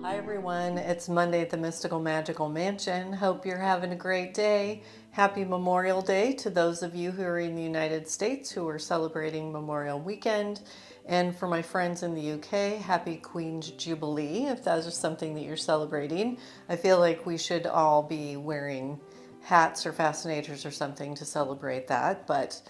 Hi everyone, it's Monday at the Mystical Magical Mansion. Hope you're having a great day. Happy Memorial Day to those of you who are in the United States who are celebrating Memorial Weekend. And for my friends in the UK, happy Queen's Jubilee, if that is something that you're celebrating. I feel like we should all be wearing hats or fascinators or something to celebrate that, but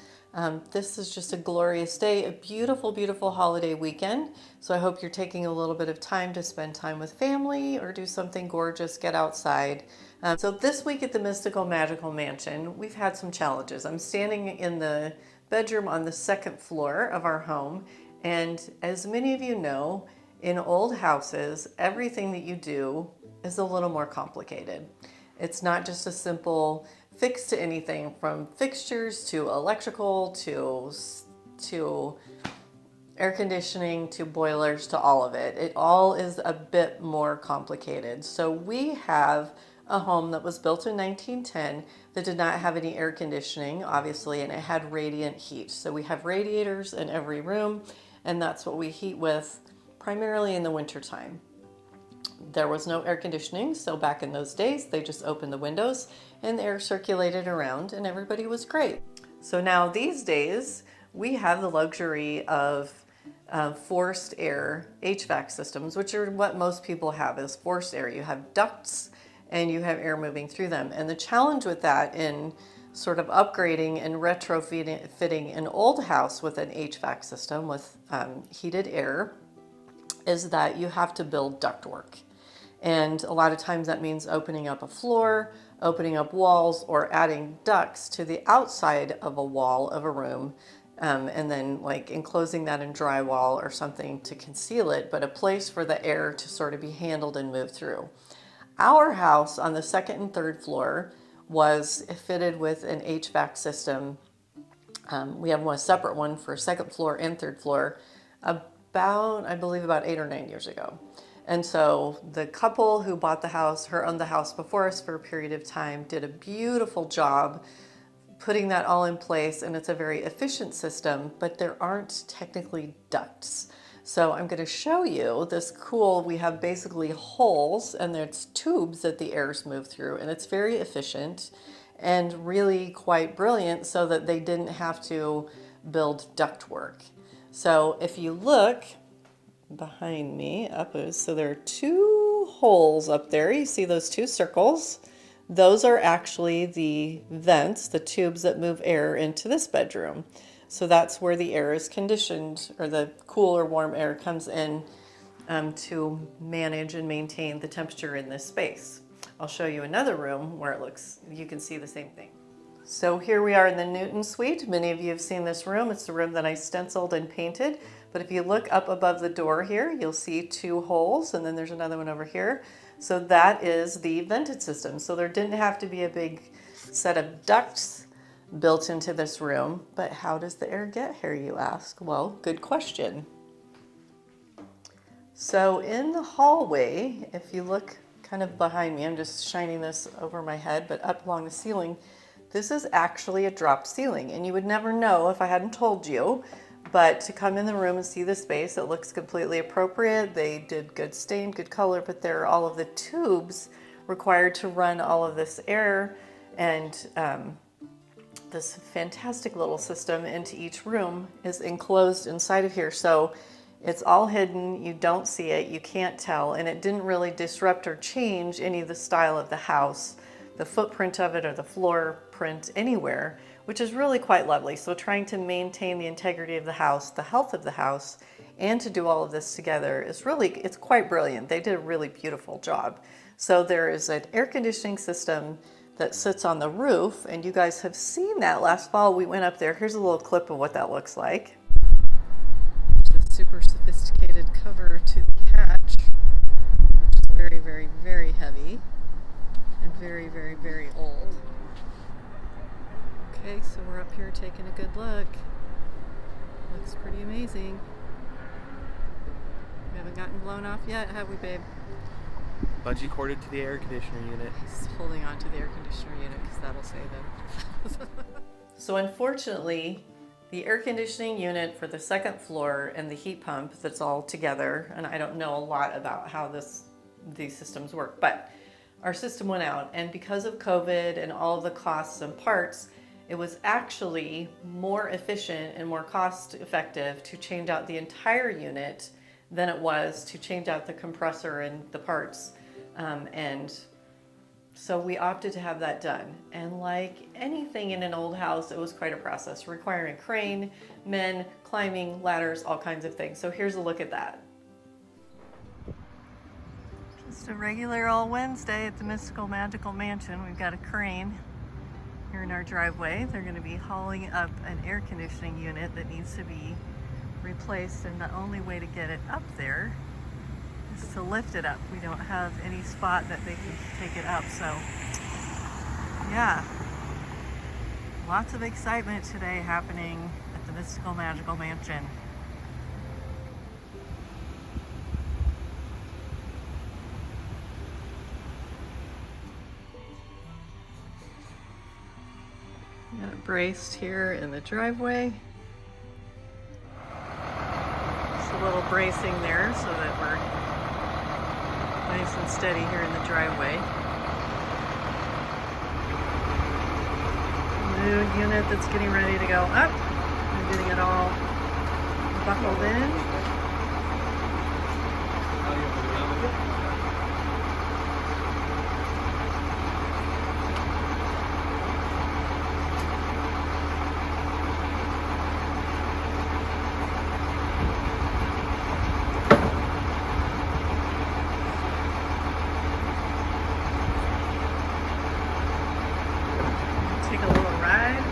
this is just a glorious day, a beautiful, beautiful holiday weekend. So I hope you're taking a little bit of time to spend time with family or do something gorgeous, get outside. So this week at the Mystical Magical Mansion, we've had some challenges. I'm standing in the bedroom on the second floor of our home. And as many of you know, in old houses, everything that you do is a little more complicated. It's not just a simple fix to anything, from fixtures to electrical to air conditioning to boilers to all of it. It all is a bit more complicated. So we have a home that was built in 1910 that did not have any air conditioning, obviously, and it had radiant heat. So we have radiators in every room, and that's what we heat with primarily in the wintertime. There was no air conditioning, so back in those days, they just opened the windows and the air circulated around and everybody was great. So now these days, we have the luxury of forced air HVAC systems, which are what most people have is forced air. You have ducts and you have air moving through them. And the challenge with that in sort of upgrading and retrofitting an old house with an HVAC system with heated air is that you have to build ductwork. And a lot of times that means opening up a floor, opening up walls, or adding ducts to the outside of a wall of a room, and then like enclosing that in drywall or something to conceal it, but a place for the air to sort of be handled and move through. Our house on the second and third floor was fitted with an HVAC system. We have a separate one for second floor and third floor I believe about 8 or 9 years ago. And so the couple who bought the house, or owned the house before us for a period of time, did a beautiful job putting that all in place, and it's a very efficient system, but there aren't technically ducts. So I'm going to show you this cool, we have basically holes and there's tubes that the airs move through, and it's very efficient and really quite brilliant so that they didn't have to build ductwork. So if you look behind me, so there are two holes up there. You see those two circles? Those are actually the vents, the tubes that move air into this bedroom. So that's where the air is conditioned, or the cool or warm air comes in to manage and maintain the temperature in this space. I'll show you another room where you can see the same thing. So here we are in the Newton suite. Many of you have seen this room. It's the room that I stenciled and painted. But if you look up above the door here, you'll see two holes, and then there's another one over here. So that is the vented system. So there didn't have to be a big set of ducts built into this room. But how does the air get here, you ask? Well, good question. So in the hallway, if you look kind of behind me, I'm just shining this over my head, but up along the ceiling, this is actually a drop ceiling, and you would never know if I hadn't told you, but to come in the room and see the space, it looks completely appropriate. They did good stain, good color, but there are all of the tubes required to run all of this air and this fantastic little system into each room is enclosed inside of here. So it's all hidden, you don't see it, you can't tell, and it didn't really disrupt or change any of the style of the house, the footprint of it, or the floor print anywhere, which is really quite lovely. So trying to maintain the integrity of the house, the health of the house, and to do all of this together it's quite brilliant. They did a really beautiful job. So there is an air conditioning system that sits on the roof, and you guys have seen that last fall. We went up there. Here's a little clip of what that looks like. There's a super sophisticated cover to the hatch, which is very, very, very heavy and very, very, very old. Okay, so we're up here taking a good look. Looks pretty amazing. We haven't gotten blown off yet, have we, babe? Bungee corded to the air conditioner unit. He's holding on to the air conditioner unit because that'll save him. So unfortunately, the air conditioning unit for the second floor and the heat pump that's all together, and I don't know a lot about how this these systems work. But our system went out, and because of COVID and all of the costs and parts, it was actually more efficient and more cost effective to change out the entire unit than it was to change out the compressor and the parts. And so we opted to have that done. And like anything in an old house, it was quite a process, requiring a crane, men, climbing, ladders, all kinds of things. So here's a look at that. Just a regular old Wednesday at the Mystical Magical Mansion. We've got a crane here in our driveway. They're going to be hauling up an air conditioning unit that needs to be replaced, and the only way to get it up there is to lift it up. We don't have any spot that they can take it up, so yeah, lots of excitement today happening at the Mystical Magical Mansion. Got it braced here in the driveway. Just a little bracing there so that we're nice and steady here in the driveway. New unit that's getting ready to go up. I'm getting it all buckled in. Take a little ride.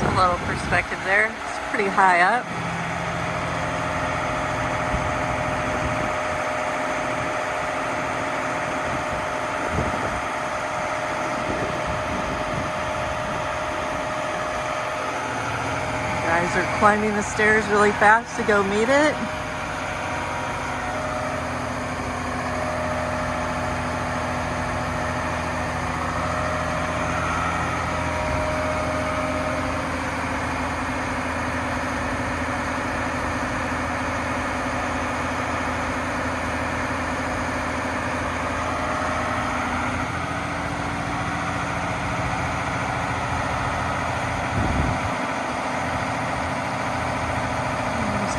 A little perspective there. It's pretty high up. Guys are climbing the stairs really fast to go meet it.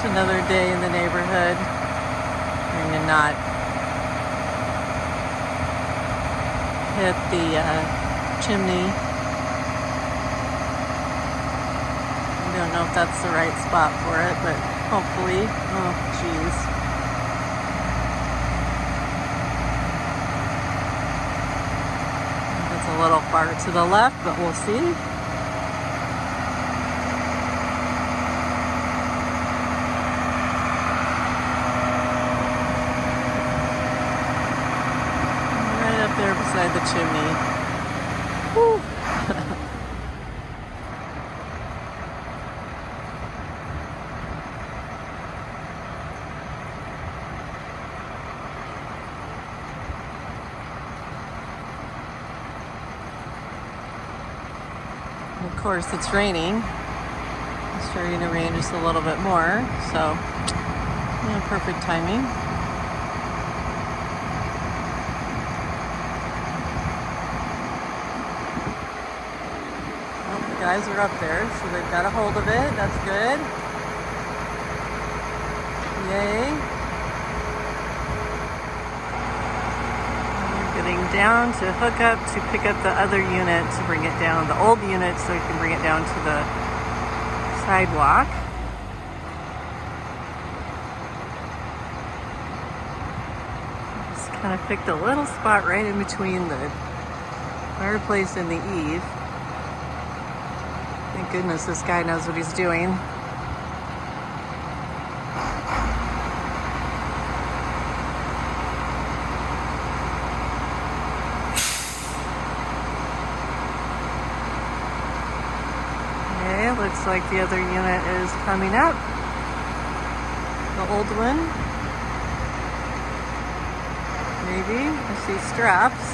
Another day in the neighborhood, trying to not hit the chimney. I don't know if that's the right spot for it, but hopefully. Oh, geez. It's a little far to the left, but we'll see. There beside the chimney. Whew. Of course, it's raining. It's starting to rain just a little bit more, so yeah, perfect timing. Guys are up there, so they've got a hold of it. That's good. Yay. We're getting come down to hook up to pick up the other unit to bring it down, the old unit, so you can bring it down to the sidewalk. Just kind of picked a little spot right in between the fireplace and the eave. Thank goodness this guy knows what he's doing. Okay, looks like the other unit is coming up. The old one. Maybe. I see straps.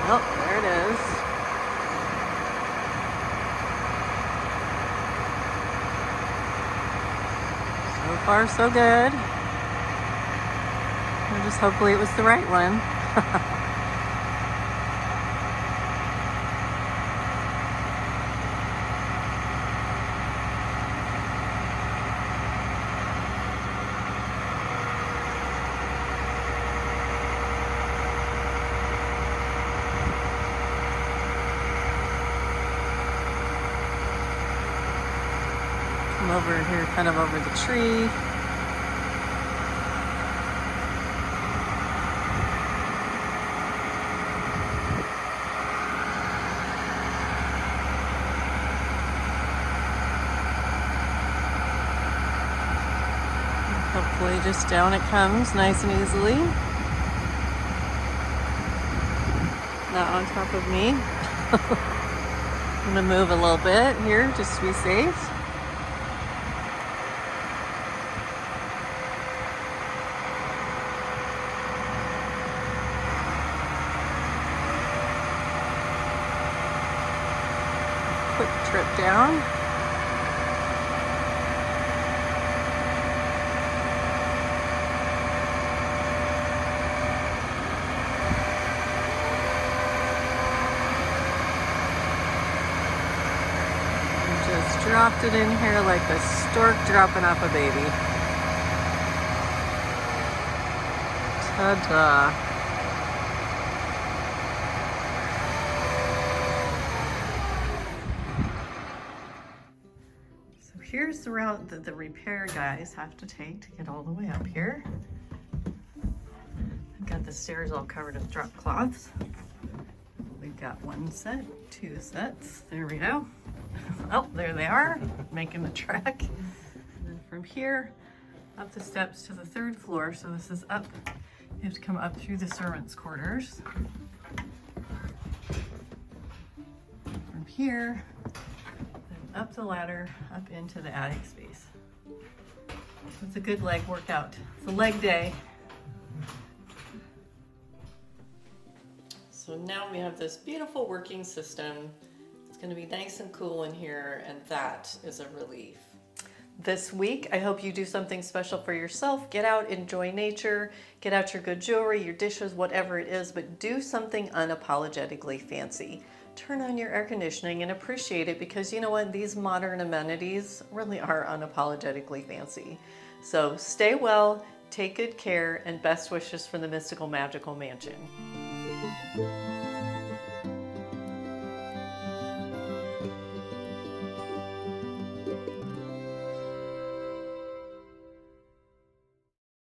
Oh, there it is. So far, so good. Well, just hopefully it was the right one. Come over here, kind of over the tree. Hopefully just down it comes nice and easily. Not on top of me. I'm gonna move a little bit here just to be safe. Quick trip down. Just dropped it in here like a stork dropping off a baby. Ta-da. So here's the route that the repair guys have to take to get all the way up here. I've got the stairs all covered with drop cloths. We've got one set, two sets. There we go. Oh, there they are, making the trek. And then from here, up the steps to the third floor. So this is up, you have to come up through the servants' quarters. From here, then up the ladder, up into the attic space. It's a good leg workout. It's a leg day. So now we have this beautiful working system. It's going to be nice and cool in here, and that is a relief. This week, I hope you do something special for yourself. Get out, enjoy nature, get out your good jewelry, your dishes, whatever it is, but do something unapologetically fancy. Turn on your air conditioning and appreciate it, because you know what? These modern amenities really are unapologetically fancy. So stay well, take good care, and best wishes from the Mystical Magical Mansion.